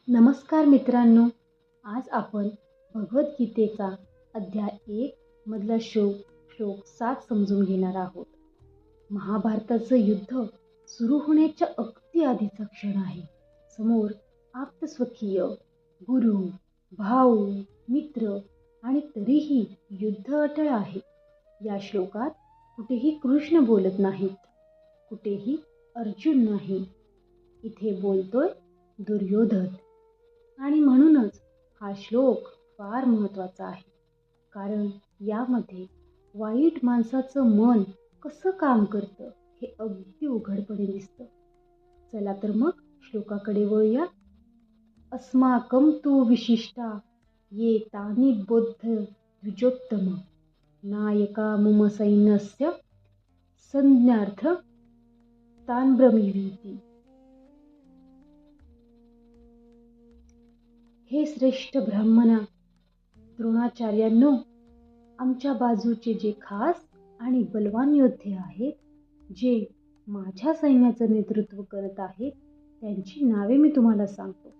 नमस्कार मित्रांनो, आज आपण भगवद्गीतेचा अध्याय 1 मधला श्लोक 7 समजून घेणार आहोत. महाभारताचं युद्ध सुरू होण्याच्या अगदी आधीचा क्षण आहे. समोर आप्तस्वकीय, गुरु, भाऊ, मित्र आणि तरीही युद्ध अटळ आहे. या श्लोकात कुठेही कृष्ण बोलत नाहीत, कुठेही अर्जुन नाही. इथे बोलतोय दुर्योधन. आणि म्हणूनच हा श्लोक फार महत्त्वाचा आहे, कारण यामध्ये वाईट माणसाचं मन कसं काम करतं हे अगदी उघडपणे दिसतं. चला तर मग श्लोकाकडे वळूया. अस्माकं तु विशिष्टा ये तानि बोध द्विजोत्तम नायका मम सैन्यस्य संज्ञार्थ तान् ब्रवीमि. हे श्रेष्ठ ब्राह्मणा, द्रोणाचार्यांनो, आमच्या बाजूचे जे खास आणि बलवान योद्धे आहेत, जे माझ्या सैन्याचं नेतृत्व करत आहेत, त्यांची नावे मी तुम्हाला सांगतो.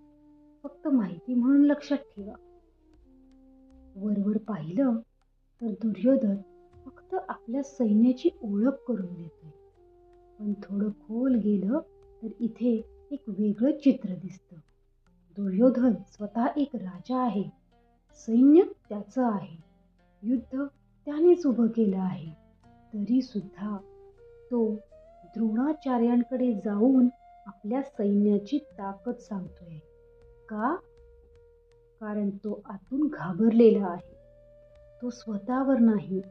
फक्त माहिती म्हणून लक्षात ठेवा. वरवर पाहिलं तर दुर्योधन फक्त आपल्या सैन्याची ओळख करून देतोय, पण थोडं खोल गेलं तर इथे एक वेगळं चित्र दिसतं. दुर्योधन स्वतः एक राजा आहे, सैन्य त्याचं आहे, युद्ध त्यानेच उभं केलं आहे. तरी सुद्धा तो द्रोणाचार्यांकडे जाऊन आपल्या सैन्याची ताकद सांगतोय. का? कारण तो आतून घाबरलेला आहे. तो स्वतःवर नाही,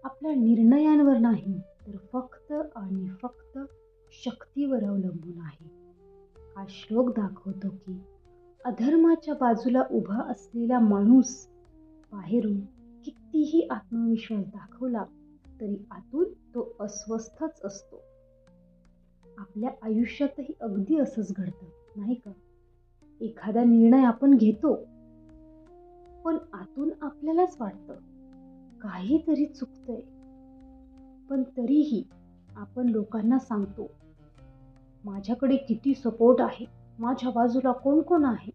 आपल्या निर्णयांवर नाही, तर फक्त आणि फक्त शक्तीवर अवलंबून आहे. हा श्लोक दाखवतो की अधर्माच्या बाजूला उभा असलेला माणूस बाहेरून कितीही आत्मविश्वास दाखवला तरी आतून तो अस्वस्थच असतो. आपल्या आयुष्यातही अगदी असंच घडतं, नाही का? एखादा निर्णय आपण घेतो, पण आतून आपल्यालाच वाटतं काहीतरी चुकतंय. पण तरीही आपण लोकांना सांगतो, माझ्याकडे किती सपोर्ट आहे, माझ्या बाजूला कोण कोण आहे.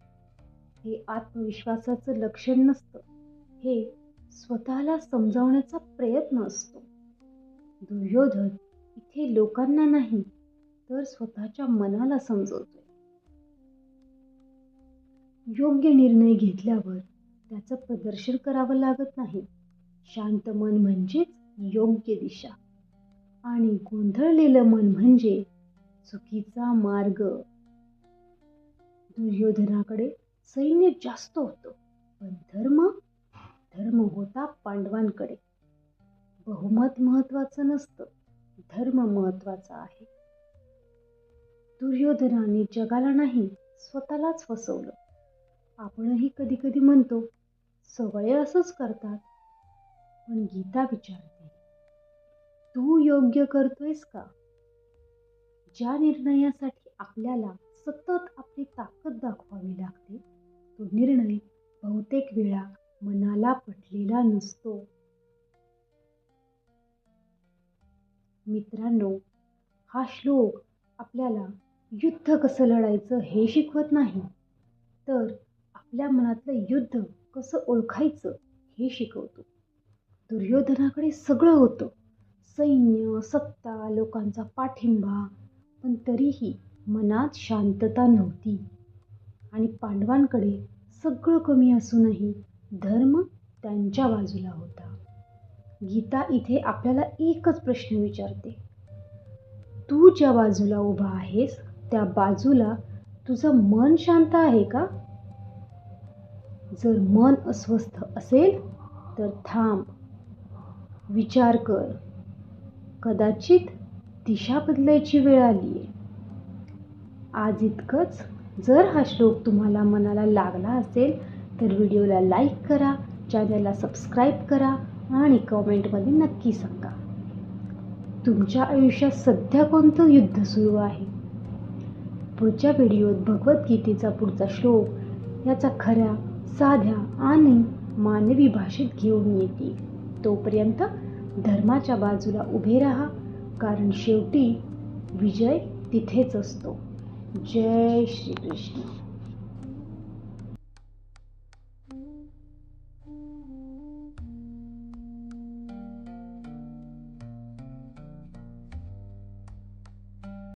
हे आत्मविश्वासाचं लक्षण नसतं, हे स्वतःला समजावण्याचा प्रयत्न असतो. दुर्योधन इथे लोकांना नाही तर स्वतःच्या मनाला समजवतोय. योग्य निर्णय घेतल्यावर त्याचं प्रदर्शन करावं लागत नाही. शांत मन म्हणजेच योग्य दिशा, आणि गोंधळलेलं मन म्हणजे चुकीचा मार्ग. दुर्योधनाकडे सैन्य जास्त होतं, पण धर्म होता पांडवांकडे. बहुमत महत्वाचं नसतं, धर्म महत्वाचा आहे. दुर्योधनाने जगाला नाही, स्वतःलाच फसवलं. आपणही कधी कधी म्हणतो, सगळे असंच करतात. पण गीता विचारते, तू योग्य करतोयस का? ज्या निर्णयासाठी आपल्याला सतत आपली ताकद दाखवावी लागते, तो निर्णय बहुतेक वेळा मनाला पटलेला नसतो. मित्रांनो, हा श्लोक आपल्याला युद्ध कसं लढायचं हे शिकवत नाही, तर आपल्या मनातलं युद्ध कसं ओळखायचं हे शिकवतो. दुर्योधनाकडे सगळं होतं, सैन्य, सत्ता, लोकांचा पाठिंबा, पण तरीही मनात शांतता नव्हती. आणि पांडवांकडे सगळं कमी असूनही धर्म त्यांच्या बाजूला होता. गीता इथे आपल्याला एकच प्रश्न विचारते, तू ज्या बाजूला उभा आहेस त्या बाजूला तुझं मन शांत आहे का? जर मन अस्वस्थ असेल तर थांब, विचार कर, कदाचित दिशा बदलायची वेळ आली आहे. आज इतकंच. जर हा श्लोक तुम्हाला मनाला लागला असेल तर व्हिडिओला लाईक करा, चॅनलला सबस्क्राईब करा आणि कमेंटमध्ये नक्की सांगा तुमच्या आयुष्यात सध्या कोणतं युद्ध सुरू आहे. पुढच्या व्हिडिओत भगवद्गीतेचा पुढचा श्लोक याचा खऱ्या, साध्या आणि मानवी भाषेत घेऊन येते. तोपर्यंत धर्माच्या बाजूला उभे राहा, कारण शेवटी विजय तिथेच असतो. जय श्री कृष्ण.